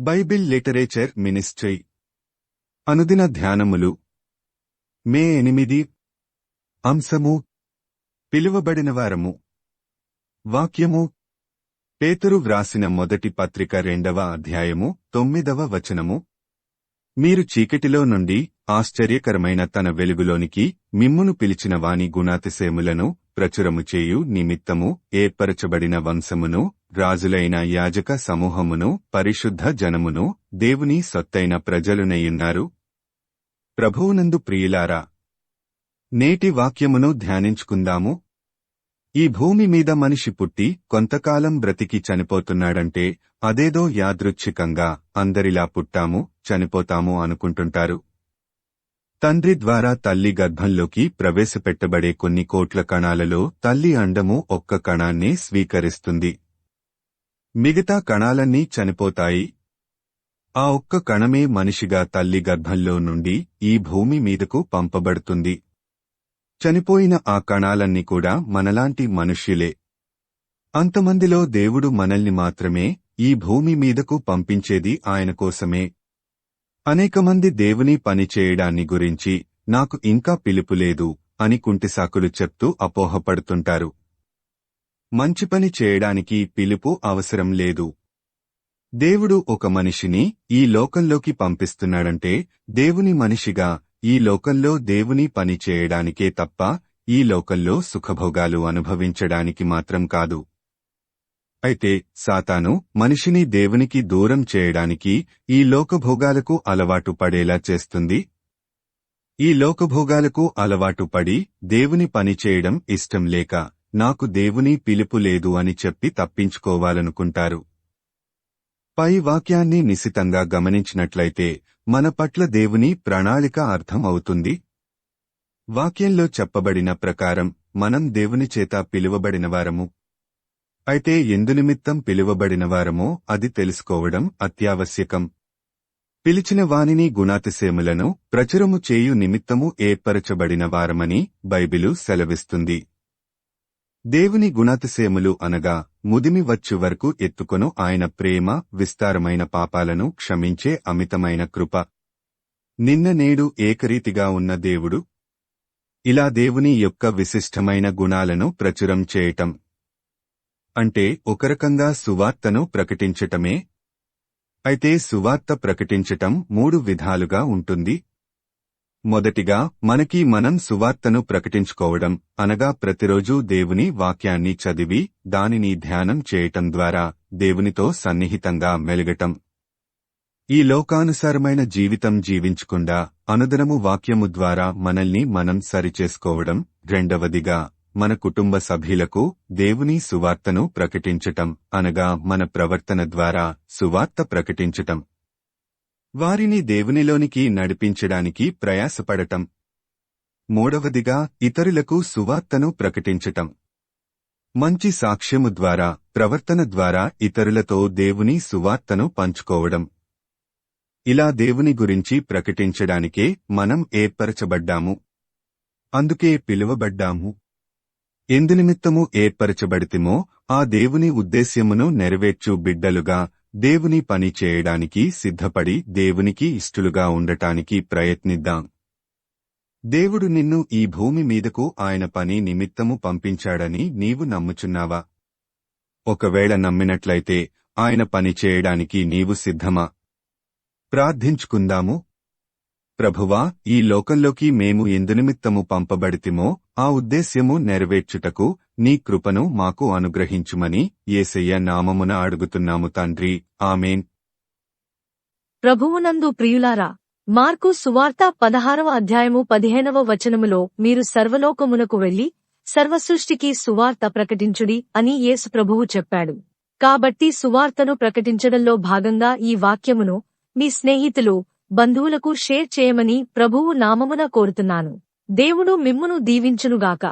Bible literature ministry అనుదిన ధ్యానములు మే 8 అంశము పిలువబడినవారము వాక్యము పేతురు వ్రాసిన మొదటి పత్రిక 2వ అధ్యాయము 9వ వచనము మీరు చీకటిలో నుండి ఆశ్చర్యకరమైన తన వెలుగులోనికి మిమ్మును పిలిచిన వాని గుణాతిశయములను ప్రచురము చేయు నిమిత్తము ఏర్పరచబడిన వంశమును రాజులైన యాజక సమూహమును పరిశుద్ధ జనమును దేవుని సొత్తైన ప్రజలునయున్నారు. ప్రభువునందు ప్రియులారా, నేటి వాక్యమును ధ్యానించుకుందాము. ఈ భూమి మీద మనిషి పుట్టి కొంతకాలం బ్రతికి చనిపోతున్నాడంటే అదేదో యాదృచ్ఛికంగా అందరిలా పుట్టాము చనిపోతాము అనుకుంటుంటారు. తండ్రి ద్వారా తల్లి గర్భంలోకి ప్రవేశపెట్టబడే కొన్ని కోట్ల కణాలలో తల్లి అండము ఒక్క కణాన్నే స్వీకరిస్తుంది. మిగతా కణాలన్నీ చనిపోతాయి. ఆ ఒక్క కణమే మనిషిగా తల్లి గర్భంలో నుండి ఈ భూమి మీదకు పంపబడుతుంది. చనిపోయిన ఆ కణాలన్నీ కూడా మనలాంటి మనుష్యులే. అంతమందిలో దేవుడు మనల్ని మాత్రమే ఈ భూమి మీదకు పంపించేది ఆయన కోసమే. అనేకమంది దేవుని పని చేయడాన్ని గురించి నాకు ఇంకా పిలుపు లేదు అని కుంటిసాకులు చెప్తూ అపోహపడుతుంటారు. మంచి పని చేయడానికి పిలుపు అవసరం లేదు. దేవుడు ఒక మనిషిని ఈ లోకంలోకి పంపిస్తున్నాడంటే దేవుని మనిషిగా ఈ లోకంలో దేవుని పని చేయడానికే తప్ప ఈ లోకంలో సుఖభోగాలు అనుభవించడానికి మాత్రం కాదు. అయితే సాతాను మనిషిని దేవునికి దూరం చేయడానికి ఈ లోకభోగాలకు అలవాటు పడేలా చేస్తుంది. ఈ లోకభోగాలకు అలవాటు పడి దేవుని పని చేయడం ఇష్టం లేక నాకు దేవుని పిలుపు లేదు అని చెప్పి తప్పించుకోవాలనుకుంటారు. పై వాక్యాన్ని నిశితంగా గమనించినట్లయితే మన పట్ల దేవుని ప్రణాళిక అర్థం అవుతుంది. వాక్యంలో చెప్పబడిన ప్రకారం మనం దేవుని చేత పిలువబడినవారము. అయితే ఎందునిమిత్తం పిలువబడినవారమో అది తెలుసుకోవడం అత్యావశ్యకం. పిలిచిన వానిని గుణాతిశయములను ప్రచురము చేయు నిమిత్తము ఏర్పరచబడిన వారమని బైబిలు సెలవిస్తుంది. దేవుని గుణాతిశయములు అనగా ముదిమి వచ్చు వరకు ఎత్తుకొను ఆయన ప్రేమ, విస్తారమైన పాపాలను క్షమించే అమితమైన కృప. నిన్న నేడు ఏకరీతిగా ఉన్న దేవుడు. ఇలా దేవుని యొక్క విశిష్టమైన గుణాలను ప్రచురం చేయటం అంటే ఒక రకంగా సువార్తను ప్రకటించటమే. అయితే సువార్త ప్రకటించటం 3 విధాలుగా ఉంటుంది. మొదటిగా మనకి మనం సువార్తను ప్రకటించుకోవడం అనగా ప్రతిరోజూ దేవుని వాక్యాన్ని చదివి దానిని ధ్యానం చేయటం ద్వారా దేవునితో సన్నిహితంగా మెలగటం. ఈ లోకానుసారమైన జీవితం జీవించకుండా అనుదినము వాక్యము ద్వారా మనల్ని మనం సరిచేసుకోవడం. రెండవదిగా మన కుటుంబ సభ్యులకు దేవుని సువార్తను ప్రకటించటం అనగా మన ప్రవర్తన ద్వారా సువార్త ప్రకటించటం. వారిని దేవునిలోనికి నడిపించడానికి ప్రయాసపడటం. మూడవదిగా ఇతరులకు సువార్తను ప్రకటించటం. మంచి సాక్ష్యము ద్వారా ప్రవర్తన ద్వారా ఇతరులతో దేవుని సువార్తను పంచుకోవడం. ఇలా దేవుని గురించి ప్రకటించడానికే మనం ఏర్పరచబడ్డాము. అందుకే పిలువబడ్డాము. ఎందునిమిత్తము ఏర్పరచబడితిమో ఆ దేవుని ఉద్దేశ్యమును నెరవేర్చు బిడ్డలుగా దేవుని పని చేయడానికి సిద్ధపడి దేవునికి ఇష్టలుగా ఉండటానికి ప్రయత్నిద్దాం. దేవుడు నిన్ను ఈ భూమి మీదకు ఆయన పని నిమిత్తము పంపించాడని నీవు నమ్ముచున్నావా? ఒకవేళ నమ్మినట్లయితే ఆయన పని చేయడానికి నీవు సిద్ధమా? ప్రార్థించుకుందాము. ప్రభువా, ఈ లోకంలోకి మేము ఎందునిమిత్తము పంపబడితిమో ఆ ఉద్దేశ్యము నెరవేర్చుటకు నీ కృపను మాకు అనుగ్రహించుమని యేసయ్య నామమున అడుగుతున్నాము తండ్రి. ఆమేన్. ప్రభువునందు ప్రియులారా, మార్కు సువార్త 16వ అధ్యాయము 15వ వచనములో మీరు సర్వలోకమునకు వెళ్లి సర్వసృష్టికి సువార్త ప్రకటించుడి అని యేసు ప్రభువు చెప్పాడు. కాబట్టి సువార్తను ప్రకటించడంలో భాగంగా ఈ వాక్యమును మీ స్నేహితులు, బంధువులకు షేర్ చేయమని ప్రభువు నామమున కోరుతున్నాను. దేవుడు మిమ్మును దీవించునుగాక.